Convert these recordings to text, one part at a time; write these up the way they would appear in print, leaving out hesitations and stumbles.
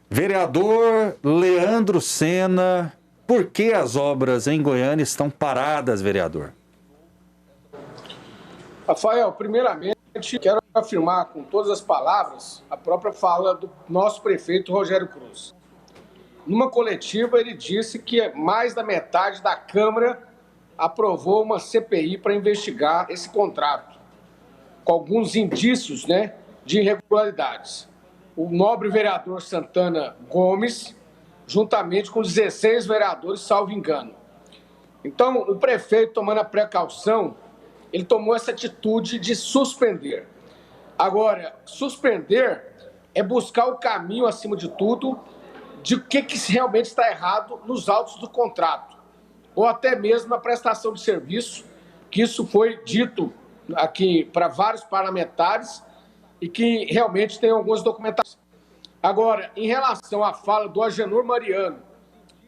Vereador Leandro Sena, por que as obras em Goiânia estão paradas, vereador? Rafael, primeiramente, quero afirmar com todas as palavras a própria fala do nosso prefeito Rogério Cruz. Numa coletiva, ele disse que mais da metade da Câmara aprovou uma CPI para investigar esse contrato, com alguns indícios, de irregularidades. O nobre vereador Santana Gomes, juntamente com 16 vereadores, salvo engano. Então, o prefeito, tomando a precaução, ele tomou essa atitude de suspender. Agora, suspender é buscar o caminho, acima de tudo, de o que realmente está errado nos autos do contrato, ou até mesmo na prestação de serviço, que isso foi dito aqui para vários parlamentares e que realmente tem algumas documentações. Agora, em relação à fala do Agenor Mariano,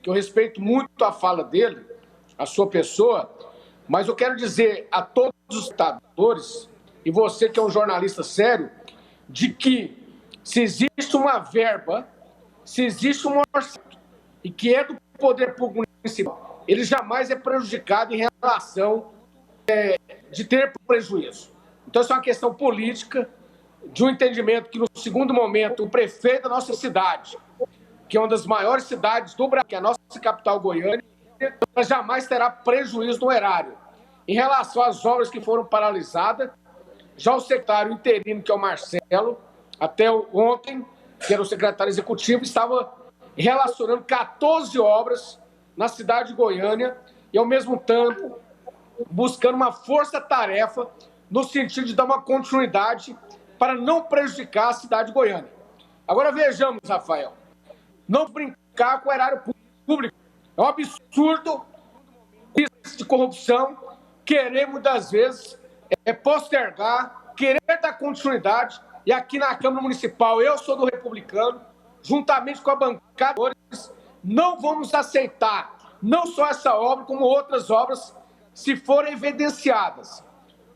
que eu respeito muito a fala dele, a sua pessoa, mas eu quero dizer a todos os espectadores, e você que é um jornalista sério, de que se existe uma verba, se existe um orçamento, e que é do poder público municipal, ele jamais é prejudicado em relação de ter prejuízo. Então, isso é uma questão política, de um entendimento que, no segundo momento, o prefeito da nossa cidade, que é uma das maiores cidades do Brasil, que é a nossa capital Goiânia, jamais terá prejuízo no erário. Em relação às obras que foram paralisadas, já o secretário interino, que é o Marcelo, até ontem, que era o secretário executivo, estava relacionando 14 obras na cidade de Goiânia e, ao mesmo tempo, buscando uma força-tarefa no sentido de dar uma continuidade para não prejudicar a cidade de Goiânia. Agora vejamos, Rafael, não brincar com o erário público. É um absurdo isso de corrupção, querer muitas vezes postergar, querer dar continuidade, e aqui na Câmara Municipal, eu sou do Republicano, juntamente com a bancada, não vamos aceitar não só essa obra, como outras obras, se forem evidenciadas.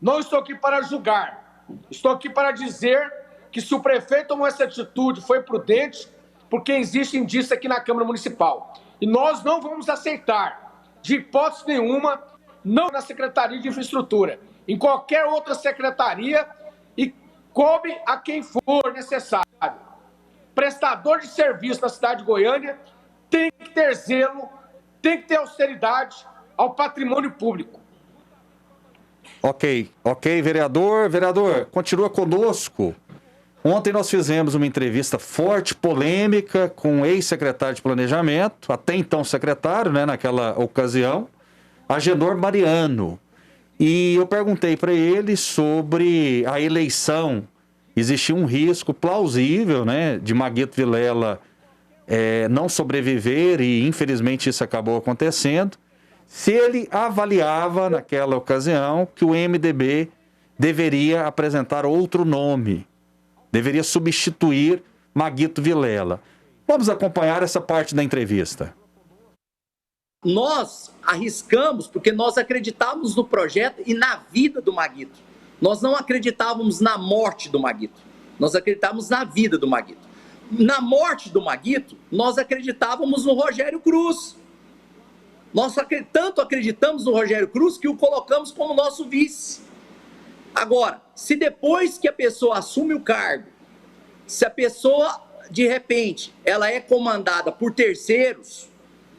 Não estou aqui para julgar, estou aqui para dizer que se o prefeito tomou essa atitude, foi prudente, porque existe indício aqui na Câmara Municipal. E nós não vamos aceitar, de hipótese nenhuma, não na Secretaria de Infraestrutura, em qualquer outra secretaria, e coube a quem for necessário. Prestador de serviço na cidade de Goiânia tem que ter zelo, tem que ter austeridade ao patrimônio público. Ok, vereador. Vereador, continua conosco. Ontem nós fizemos uma entrevista forte, polêmica, com o ex-secretário de Planejamento, até então secretário, naquela ocasião, Agenor Mariano. E eu perguntei para ele sobre a eleição. Existia um risco plausível, de Maguito Vilela não sobreviver, e infelizmente isso acabou acontecendo. Se ele avaliava naquela ocasião que o MDB deveria apresentar outro nome, deveria substituir Maguito Vilela. Vamos acompanhar essa parte da entrevista. Nós arriscamos porque nós acreditávamos no projeto e na vida do Maguito. Nós não acreditávamos na morte do Maguito. Nós acreditávamos na vida do Maguito. Na morte do Maguito, nós acreditávamos no Rogério Cruz. Nós tanto acreditamos no Rogério Cruz que o colocamos como nosso vice. Agora, se depois que a pessoa assume o cargo, se a pessoa, de repente, ela é comandada por terceiros,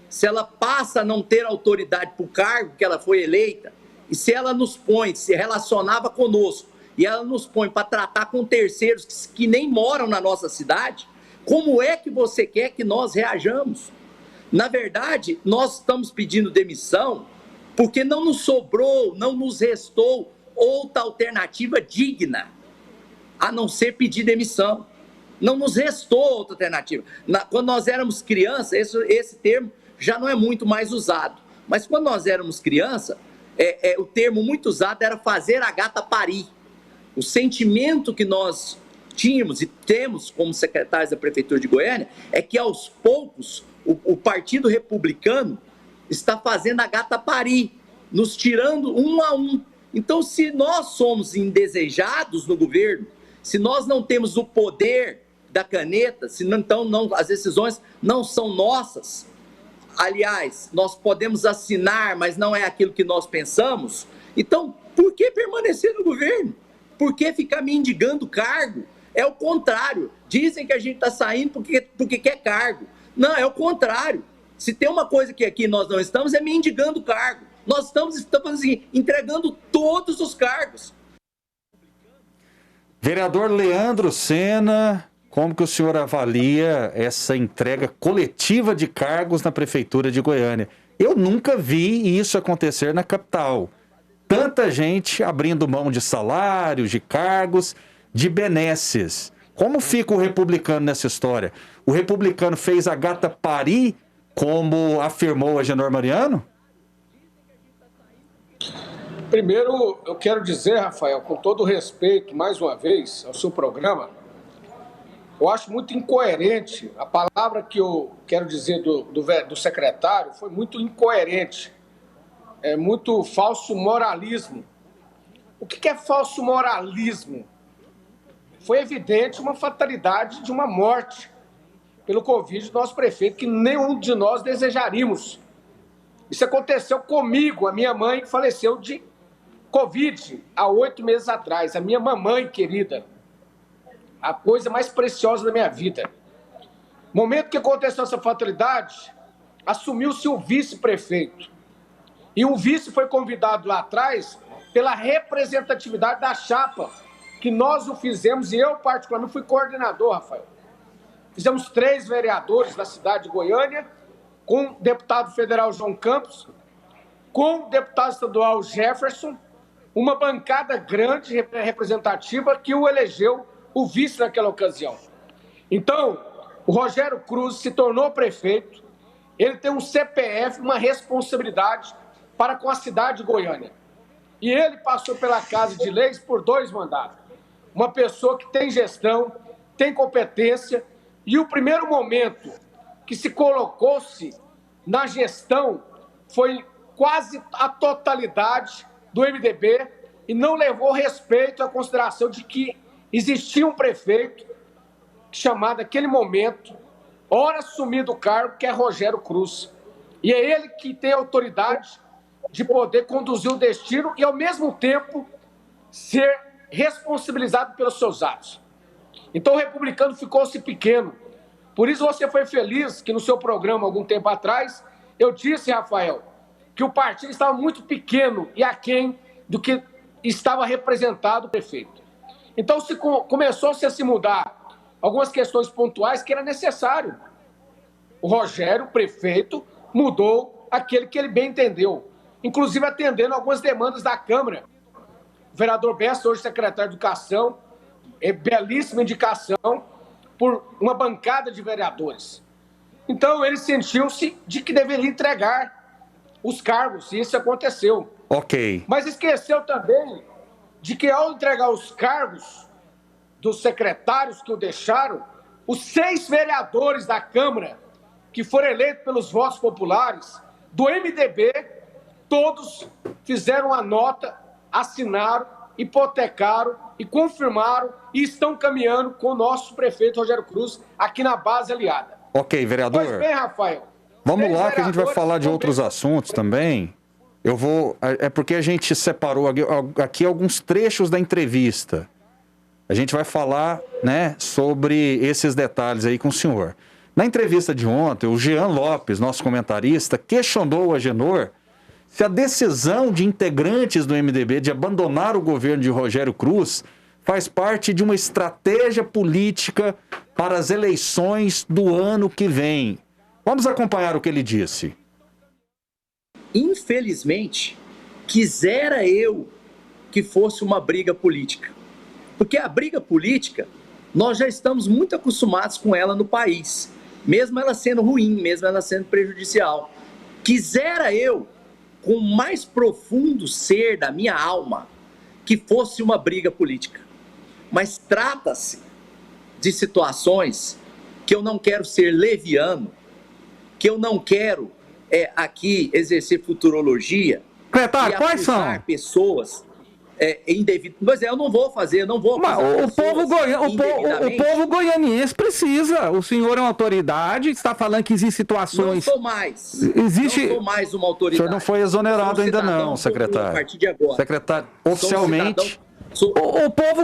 se ela passa a não ter autoridade para o cargo que ela foi eleita, e se ela nos põe, se relacionava conosco, e ela nos põe para tratar com terceiros que nem moram na nossa cidade, como é que você quer que nós reajamos? Na verdade, nós estamos pedindo demissão porque não nos sobrou, não nos restou outra alternativa digna, a não ser pedir demissão. Não nos restou outra alternativa. Quando nós éramos crianças, esse termo já não é muito mais usado. Mas quando nós éramos crianças, o termo muito usado era fazer a gata parir. O sentimento que nós tínhamos e temos como secretários da Prefeitura de Goiânia é que, aos poucos, o Partido Republicano está fazendo a gata parir, nos tirando um a um. Então, se nós somos indesejados no governo, se nós não temos o poder da caneta, se não, então as decisões não são nossas. Aliás, nós podemos assinar, mas não é aquilo que nós pensamos. Então, por que permanecer no governo? Por que ficar mendigando cargo? É o contrário. Dizem que a gente está saindo porque quer cargo. Não, é o contrário. Se tem uma coisa que aqui nós não estamos, é mendigando cargo. Nós estamos assim, entregando todos os cargos. Vereador Leandro Sena, como que o senhor avalia essa entrega coletiva de cargos na Prefeitura de Goiânia? Eu nunca vi isso acontecer na capital. Tanta gente abrindo mão de salários, de cargos, de benesses. Como fica o republicano nessa história? O republicano fez a gata parir, como afirmou Agenor Mariano? Primeiro, eu quero dizer, Rafael, com todo respeito, mais uma vez, ao seu programa, eu acho muito incoerente, a palavra que eu quero dizer do secretário foi muito incoerente, é muito falso moralismo. O que é falso moralismo? Foi evidente uma fatalidade de uma morte pelo Covid do nosso prefeito, que nenhum de nós desejaríamos. Isso aconteceu comigo, a minha mãe faleceu de Covid há 8 meses atrás, a minha mamãe querida, a coisa mais preciosa da minha vida. No momento que aconteceu essa fatalidade, assumiu-se o vice-prefeito. E o vice foi convidado lá atrás pela representatividade da chapa, que nós o fizemos, e eu particularmente fui coordenador, Rafael. Fizemos 3 vereadores da cidade de Goiânia, com o deputado federal João Campos, com o deputado estadual Jefferson, uma bancada grande, representativa, que o elegeu o vice naquela ocasião. Então, o Rogério Cruz se tornou prefeito, ele tem um CPF, uma responsabilidade para com a cidade de Goiânia. E ele passou pela Casa de Leis por 2 mandatos. Uma pessoa que tem gestão, tem competência, e o primeiro momento que se colocou-se na gestão foi quase a totalidade do MDB e não levou respeito à consideração de que existia um prefeito chamado naquele momento, ora assumido o cargo, que é Rogério Cruz. E é ele que tem autoridade de poder conduzir o destino e, ao mesmo tempo, ser responsabilizado pelos seus atos. Então, o republicano ficou-se pequeno. Por isso, você foi feliz que, no seu programa, algum tempo atrás, eu disse, Rafael, que o partido estava muito pequeno e aquém do que estava representado o prefeito. Então, começou-se a se mudar algumas questões pontuais que era necessário. O Rogério, prefeito, mudou aquele que ele bem entendeu, inclusive atendendo algumas demandas da Câmara. O vereador Bessa, hoje secretário de Educação, é belíssima indicação por uma bancada de vereadores. Então, ele sentiu-se de que deveria entregar os cargos, e isso aconteceu. Ok. Mas esqueceu também de que, ao entregar os cargos dos secretários que o deixaram, os 6 vereadores da Câmara, que foram eleitos pelos votos populares, do MDB, todos fizeram a nota, assinaram, hipotecaram e confirmaram e estão caminhando com o nosso prefeito Rogério Cruz aqui na base aliada. Ok, vereador. Pois bem, Rafael. Vamos lá que a gente vai falar de outros assuntos também. Eu vou... É porque a gente separou aqui alguns trechos da entrevista. A gente vai falar, né, sobre esses detalhes aí com o senhor. Na entrevista de ontem, o Jean Lopes, nosso comentarista, questionou o Agenor se a decisão de integrantes do MDB de abandonar o governo de Rogério Cruz faz parte de uma estratégia política para as eleições do ano que vem. Vamos acompanhar o que ele disse. Infelizmente, quisera eu que fosse uma briga política. Porque a briga política, nós já estamos muito acostumados com ela no país. Mesmo ela sendo ruim, mesmo ela sendo prejudicial. Quisera eu, com o mais profundo ser da minha alma, que fosse uma briga política. Mas trata-se de situações que eu não quero ser leviano, que eu não quero aqui exercer futurologia e quais são? Pessoas indevido. Mas eu não vou fazer, eu não vou Mas acusar o povo goianiense precisa. O senhor é uma autoridade, está falando que existem situações. Não sou mais. Existe... Não sou mais uma O autoridade. senhor não foi exonerado ainda não, A secretário. partir de agora. Secretário, oficialmente... O povo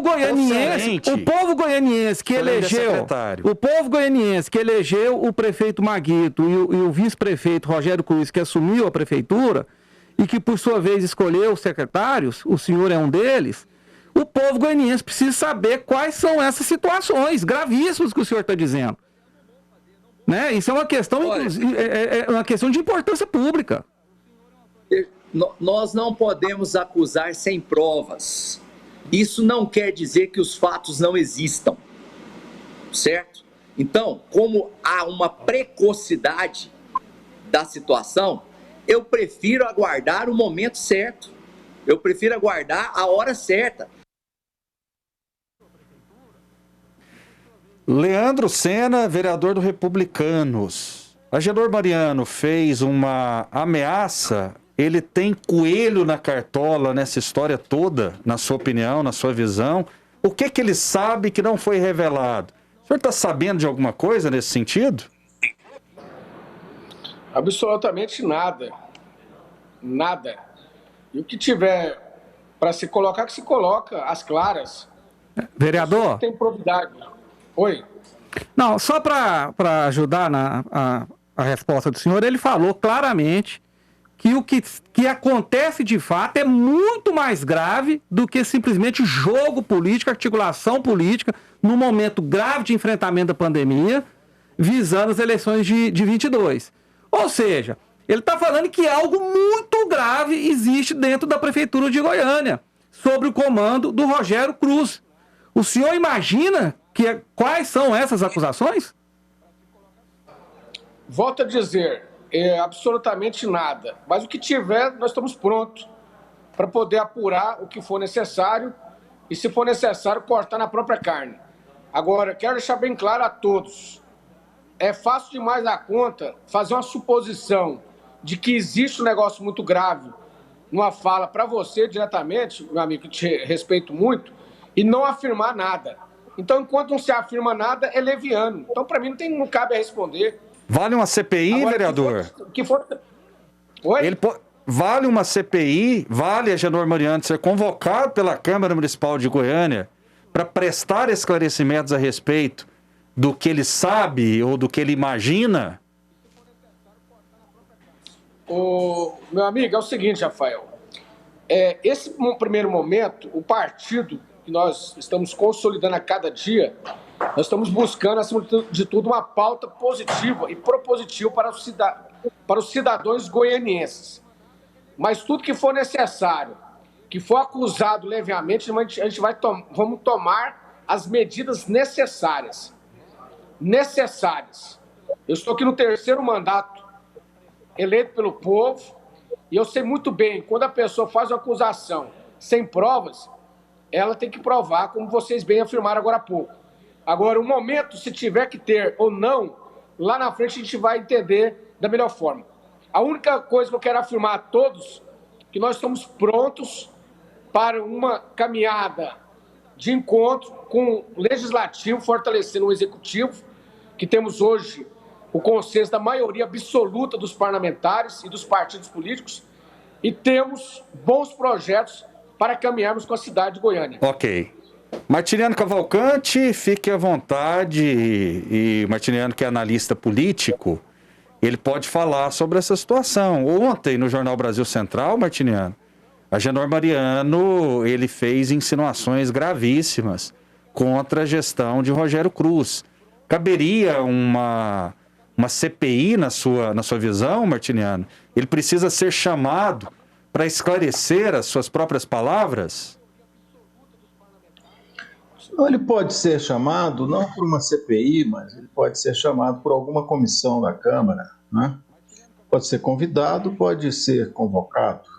goianiense que elegeu, o povo goianiense que elegeu o prefeito Maguito e o vice-prefeito Rogério Cruz, que assumiu a prefeitura e que por sua vez escolheu os secretários, o senhor é um deles. O povo goianiense precisa saber quais são essas situações gravíssimas que o senhor está dizendo, né? Isso é uma questão, inclusive, é uma questão de importância pública. Nós não podemos acusar sem provas. Isso não quer dizer que os fatos não existam, certo? Então, como há uma precocidade da situação, eu prefiro aguardar o momento certo. Eu prefiro aguardar a hora certa. Leandro Sena, vereador do Republicanos. Agenor Mariano fez uma ameaça. Ele tem coelho na cartola nessa história toda, na sua opinião, na sua visão? O que ele sabe que não foi revelado? O senhor está sabendo de alguma coisa nesse sentido? Absolutamente nada. Nada. E o que tiver para se colocar, que se coloca às claras. Vereador? Tem probidade. Oi. Não, só para ajudar a resposta do senhor, ele falou claramente que o que acontece de fato é muito mais grave do que simplesmente jogo político, articulação política, num momento grave de enfrentamento da pandemia, visando as eleições de 22. Ou seja, ele está falando que algo muito grave existe dentro da Prefeitura de Goiânia, sob o comando do Rogério Cruz. O senhor imagina quais são essas acusações? Volto a dizer, absolutamente nada. Mas o que tiver, nós estamos prontos para poder apurar o que for necessário e, se for necessário, cortar na própria carne. Agora, quero deixar bem claro a todos, é fácil demais da conta fazer uma suposição de que existe um negócio muito grave numa fala para você diretamente, meu amigo, que te respeito muito, e não afirmar nada. Então, enquanto não se afirma nada, é leviano. Então, para mim, não cabe a responder. Vale uma CPI, agora, vereador? Oi? Vale uma CPI, vale Agenor Mariano ser convocado pela Câmara Municipal de Goiânia para prestar esclarecimentos a respeito do que ele sabe ou do que ele imagina? Meu amigo, é o seguinte, Rafael. Esse primeiro momento, o partido que nós estamos consolidando a cada dia, nós estamos buscando, acima de tudo, uma pauta positiva e propositiva para os cidadãos goianienses. Mas tudo que for necessário, que for acusado levemente, a gente vamos tomar as medidas necessárias. Eu estou aqui no 3º mandato, eleito pelo povo, e eu sei muito bem, quando a pessoa faz uma acusação sem provas, ela tem que provar, como vocês bem afirmaram agora há pouco. Agora, o momento, se tiver que ter ou não, lá na frente a gente vai entender da melhor forma. A única coisa que eu quero afirmar a todos, que nós estamos prontos para uma caminhada de encontro com o Legislativo, fortalecendo o Executivo, que temos hoje o consenso da maioria absoluta dos parlamentares e dos partidos políticos, e temos bons projetos para caminharmos com a cidade de Goiânia. Ok. Martiniano Cavalcante, fique à vontade, e Martiniano, que é analista político, ele pode falar sobre essa situação. Ontem, no Jornal Brasil Central, Martiniano, Agenor Mariano, ele fez insinuações gravíssimas contra a gestão de Rogério Cruz. Caberia uma CPI na sua visão, Martiniano? Ele precisa ser chamado para esclarecer as suas próprias palavras? Ele pode ser chamado, não por uma CPI, mas ele pode ser chamado por alguma comissão da Câmara, né? Pode ser convidado, pode ser convocado.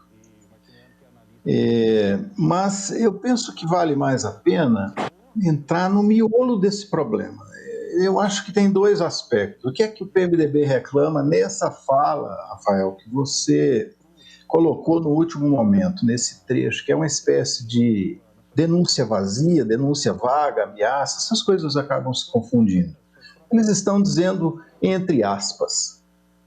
Mas eu penso que vale mais a pena entrar no miolo desse problema. Eu acho que tem 2 aspectos. O que é que o PMDB reclama nessa fala, Rafael, que você colocou no último momento, nesse trecho, que é uma espécie de denúncia vazia, denúncia vaga, ameaça, essas coisas acabam se confundindo. Eles estão dizendo, entre aspas,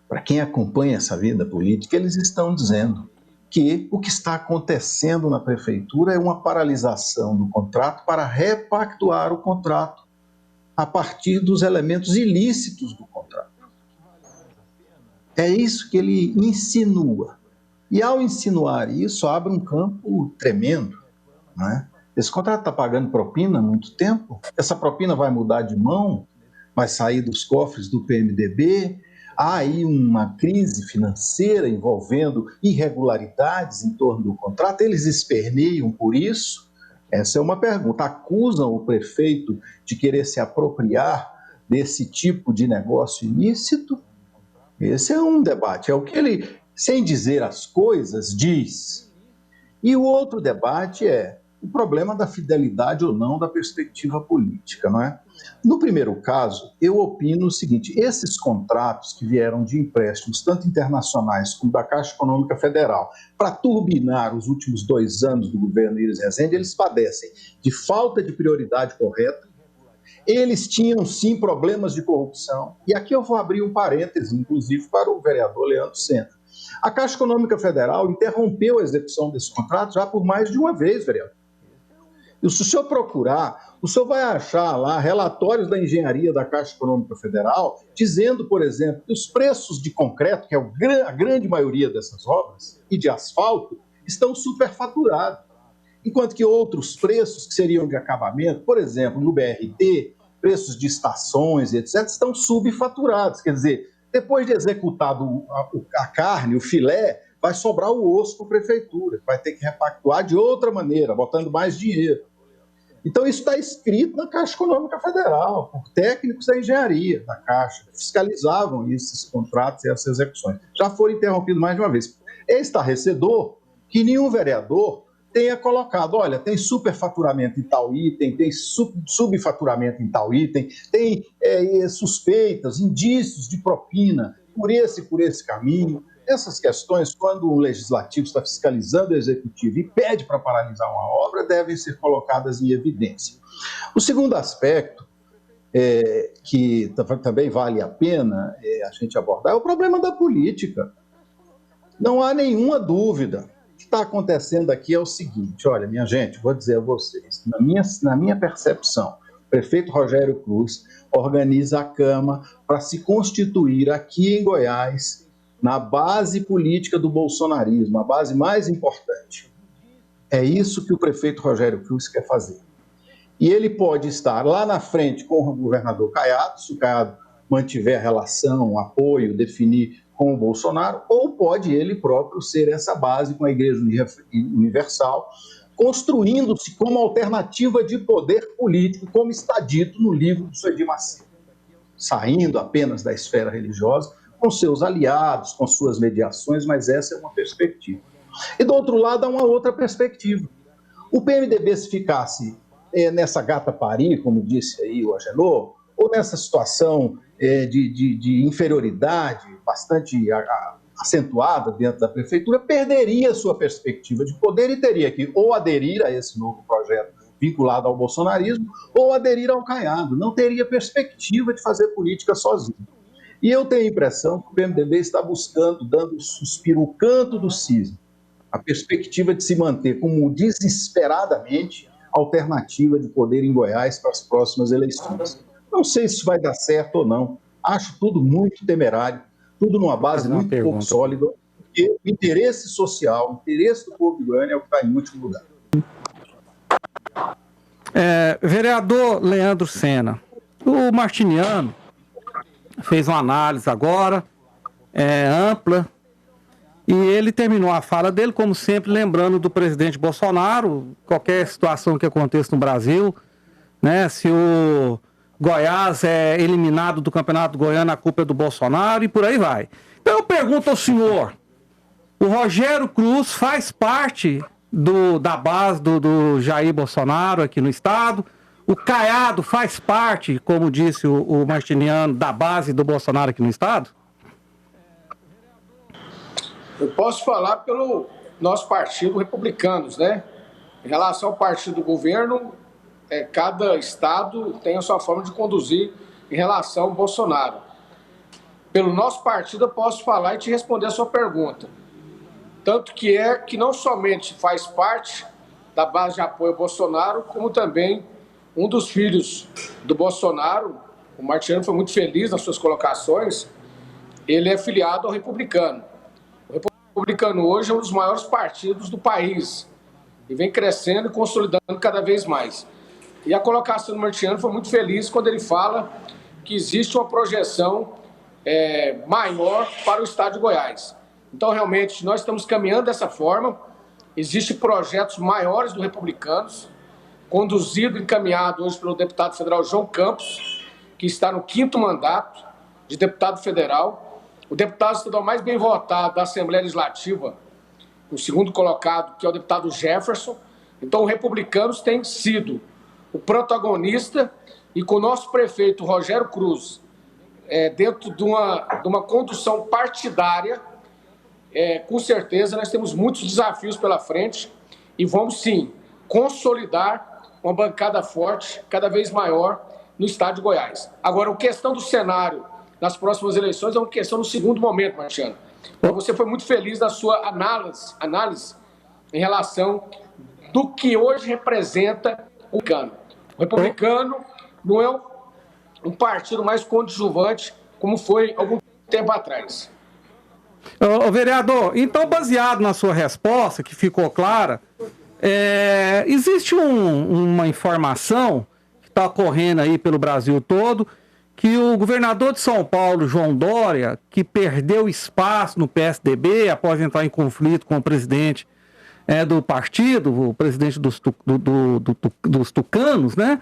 para quem acompanha essa vida política, eles estão dizendo que o que está acontecendo na prefeitura é uma paralisação do contrato para repactuar o contrato a partir dos elementos ilícitos do contrato. É isso que ele insinua. E ao insinuar isso, abre um campo tremendo, né? Esse contrato está pagando propina há muito tempo, essa propina vai mudar de mão, vai sair dos cofres do PMDB, há aí uma crise financeira envolvendo irregularidades em torno do contrato, eles esperneiam por isso? Essa é uma pergunta. Acusam o prefeito de querer se apropriar desse tipo de negócio ilícito? Esse é um debate, é o que ele, sem dizer as coisas, diz. E o outro debate é o problema da fidelidade ou não da perspectiva política, não é? No primeiro caso, eu opino o seguinte: esses contratos que vieram de empréstimos, tanto internacionais como da Caixa Econômica Federal, para turbinar os últimos 2 anos do governo Iris Rezende, eles padecem de falta de prioridade correta, eles tinham sim problemas de corrupção, e aqui eu vou abrir um parêntese, inclusive, para o vereador Leandro Sena. A Caixa Econômica Federal interrompeu a execução desse contrato já por mais de uma vez, vereador. E se o senhor procurar, o senhor vai achar lá relatórios da engenharia da Caixa Econômica Federal dizendo, por exemplo, que os preços de concreto, que é a grande maioria dessas obras, e de asfalto, estão superfaturados. Enquanto que outros preços que seriam de acabamento, por exemplo, no BRT, preços de estações, etc., estão subfaturados. Quer dizer, depois de executado a carne, o filé, vai sobrar o osso para a prefeitura, vai ter que repactuar de outra maneira, botando mais dinheiro. Então, isso está escrito na Caixa Econômica Federal, por técnicos da engenharia da Caixa, que fiscalizavam esses contratos e essas execuções. Já foram interrompidos mais de uma vez. É estarrecedor que nenhum vereador tenha colocado, olha, tem superfaturamento em tal item, tem subfaturamento em tal item, tem suspeitas, indícios de propina por esse caminho. Essas questões, quando o legislativo está fiscalizando o executivo e pede para paralisar uma obra, devem ser colocadas em evidência. O segundo aspecto, que também vale a pena a gente abordar, é o problema da política. Não há nenhuma dúvida. O que está acontecendo aqui é o seguinte: olha, minha gente, vou dizer a vocês, na minha percepção, o prefeito Rogério Cruz organiza a cama para se constituir aqui em Goiás na base política do bolsonarismo, a base mais importante. É isso que o prefeito Rogério Cruz quer fazer. E ele pode estar lá na frente com o governador Caiado, se o Caiado mantiver a relação, o apoio, definir com o Bolsonaro, ou pode ele próprio ser essa base com a Igreja Universal, construindo-se como alternativa de poder político, como está dito no livro do Suedir Macedo, saindo apenas da esfera religiosa, com seus aliados, com suas mediações, mas essa é uma perspectiva. E do outro lado há uma outra perspectiva. O PMDB, se ficasse nessa gata pari, como disse aí o Agenor, ou nessa situação de inferioridade bastante acentuada dentro da prefeitura, perderia sua perspectiva de poder e teria que ou aderir a esse novo projeto vinculado ao bolsonarismo ou aderir ao Caiado. Não teria perspectiva de fazer política sozinho. E eu tenho a impressão que o PMDB está buscando, dando o suspiro, o canto do cisne, a perspectiva de se manter como desesperadamente alternativa de poder em Goiás para as próximas eleições. Não sei se isso vai dar certo ou não. Acho tudo muito temerário, tudo numa base muito pouco sólida, porque o interesse social, o interesse do povo de Goiânia é o que está em último lugar. Vereador Leandro Sena, o Martiniano fez uma análise agora, ampla, e ele terminou a fala dele, como sempre, lembrando do presidente Bolsonaro, qualquer situação que aconteça no Brasil, né, se o Goiás é eliminado do Campeonato Goiano, a culpa é do Bolsonaro, e por aí vai. Então eu pergunto ao senhor, o Rogério Cruz faz parte da base do Jair Bolsonaro aqui no estado? O Caiado faz parte, como disse o Martiniano, da base do Bolsonaro aqui no estado? Eu posso falar pelo nosso partido, Republicanos, né? Em relação ao partido do governo, cada estado tem a sua forma de conduzir em relação ao Bolsonaro. Pelo nosso partido, eu posso falar e te responder a sua pergunta. Tanto que não somente faz parte da base de apoio ao Bolsonaro, como também um dos filhos do Bolsonaro, o Martiano foi muito feliz nas suas colocações, ele é filiado ao Republicano. O Republicano hoje é um dos maiores partidos do país e vem crescendo e consolidando cada vez mais. E a colocação do Martiano foi muito feliz quando ele fala que existe uma projeção maior para o estado de Goiás. Então, realmente, nós estamos caminhando dessa forma. Existem projetos maiores do Republicanos, conduzido e encaminhado hoje pelo deputado federal João Campos, que está no 5º mandato de deputado federal, o deputado estadual mais bem votado da Assembleia Legislativa, o segundo colocado, que é o deputado Jefferson. Então, o Republicanos tem sido o protagonista, e com o nosso prefeito Rogério Cruz, dentro de uma condução partidária, com certeza nós temos muitos desafios pela frente e vamos, sim, consolidar uma bancada forte, cada vez maior, no estado de Goiás. Agora, a questão do cenário nas próximas eleições é uma questão no segundo momento, Martiano. Você foi muito feliz na sua análise em relação do que hoje representa o Republicano. O Republicano não é um partido mais coadjuvante como foi algum tempo atrás. Ô, vereador, então, baseado na sua resposta, que ficou clara, existe uma informação que está ocorrendo aí pelo Brasil todo, que o governador de São Paulo, João Dória, que perdeu espaço no PSDB após entrar em conflito com o presidente do partido, o presidente dos tucanos, né?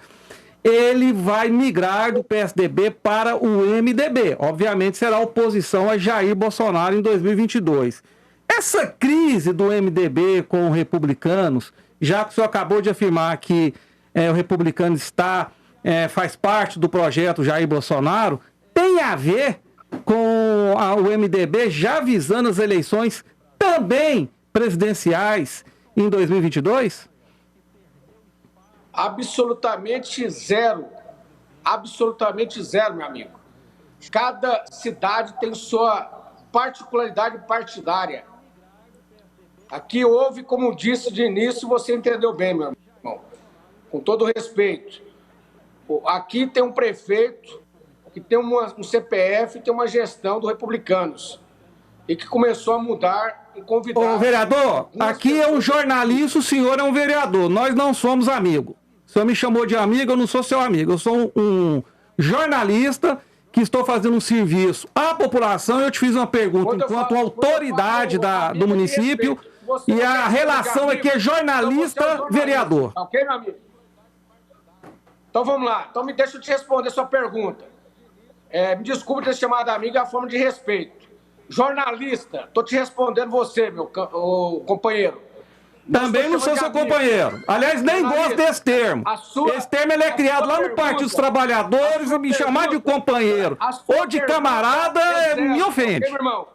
Ele vai migrar do PSDB para o MDB. Obviamente será oposição a Jair Bolsonaro em 2022. Essa crise do MDB com os republicanos, já que o senhor acabou de afirmar que o republicano faz parte do projeto Jair Bolsonaro, tem a ver com o MDB já visando as eleições também presidenciais em 2022? Absolutamente zero, meu amigo. Cada cidade tem sua particularidade partidária. Aqui houve, como disse de início, você entendeu bem, meu irmão, com todo respeito. Aqui tem um prefeito que tem um CPF, tem uma gestão do Republicanos e que começou a mudar e convidar... Ô, vereador, aqui é um jornalista, o senhor é um vereador, nós não somos amigos. O senhor me chamou de amigo, eu não sou seu amigo. Eu sou um jornalista que estou fazendo um serviço à população e eu te fiz uma pergunta enquanto autoridade do município e a relação aqui é jornalista-vereador. Ok, meu amigo? Então vamos lá. Então deixa eu te responder a sua pergunta. Me desculpe ter chamado de amigo, é a forma de respeito. Jornalista, estou te respondendo você, meu companheiro. Também não sou seu companheiro. Aliás, nem gosto desse termo. Esse termo ele é criado lá no Partido dos Trabalhadores e me chamar de companheiro ou de camarada me ofende. Meu irmão.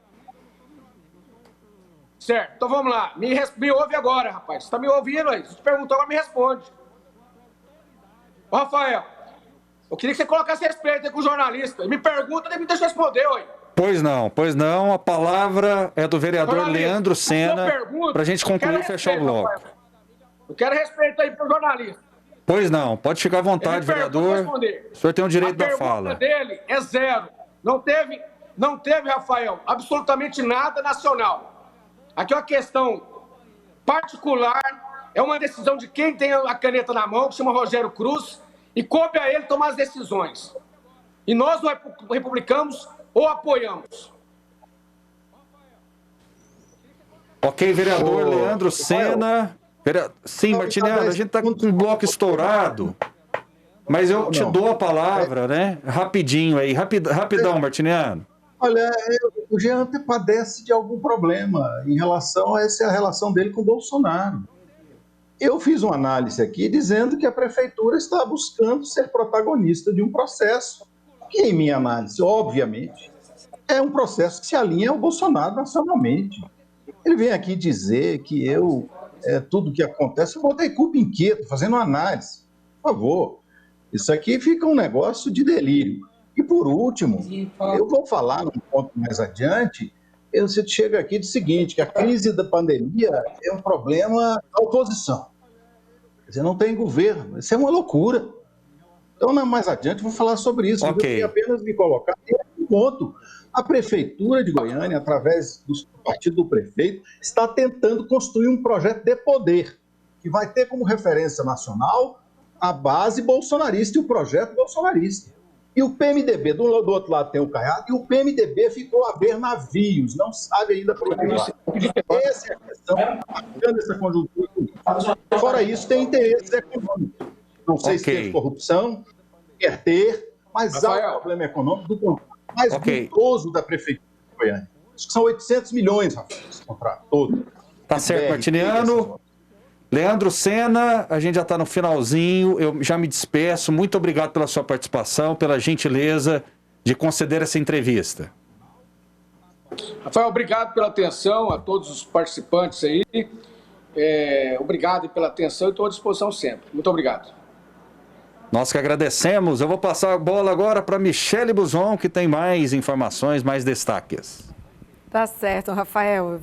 Certo, então vamos lá. Me ouve agora, rapaz. Você tá me ouvindo aí? Se você perguntou, agora me responde. Ô, Rafael, eu queria que você colocasse respeito aí com o jornalista. Me pergunta, me deixa responder, ué. Pois não. A palavra é do vereador Leandro Sena, para a gente concluir e fechar o bloco. Eu quero respeito aí pro jornalista. Pois não, pode ficar à vontade, vereador. O senhor tem o direito da fala. A pergunta dele é zero. Não teve, Rafael, absolutamente nada nacional. Aqui é uma questão particular, é uma decisão de quem tem a caneta na mão, que chama Rogério Cruz, e coube a ele tomar as decisões. E nós, republicanos, o apoiamos. Ok, vereador Leandro Sena. Sim, Martiniano, a gente está com um bloco estourado. Mas eu te dou a palavra, né? Rapidinho aí, rapidão, Martiniano. Olha, o Jean padece de algum problema em relação a essa relação dele com o Bolsonaro. Eu fiz uma análise aqui dizendo que a prefeitura está buscando ser protagonista de um processo que, em minha análise, obviamente, é um processo que se alinha ao Bolsonaro nacionalmente. Ele vem aqui dizer que tudo que acontece, eu botei culpa inquieto, fazendo análise. Por favor, isso aqui fica um negócio de delírio. E por último, eu vou falar num ponto mais adiante, você chega aqui e diz o seguinte, que a crise da pandemia é um problema da oposição. Quer dizer, não tem governo, isso é uma loucura. Então, mais adiante, vou falar sobre isso. Ok. Eu queria apenas me colocar em um ponto. A Prefeitura de Goiânia, através do partido do prefeito, está tentando construir um projeto de poder, que vai ter como referência nacional a base bolsonarista e o projeto bolsonarista. E o PMDB, do outro lado tem o Caiado, e o PMDB ficou a ver navios, não sabe ainda para onde vai. Essa é a questão, marcando essa conjuntura política. Fora isso, tem interesses econômicos. Não sei se tem corrupção, quer ter, mas há um problema econômico do contrato mais custoso da Prefeitura de Goiânia. Acho que são 800 milhões, Rafael, esse contrato todo. Tá certo, Martiniano. Leandro Sena, a gente já está no finalzinho, eu já me despeço. Muito obrigado pela sua participação, pela gentileza de conceder essa entrevista. Rafael, obrigado pela atenção a todos os participantes aí. Obrigado pela atenção e estou à disposição sempre. Muito obrigado. Nós que agradecemos. Eu vou passar a bola agora para Michele Buzon, que tem mais informações, mais destaques. Tá certo, Rafael.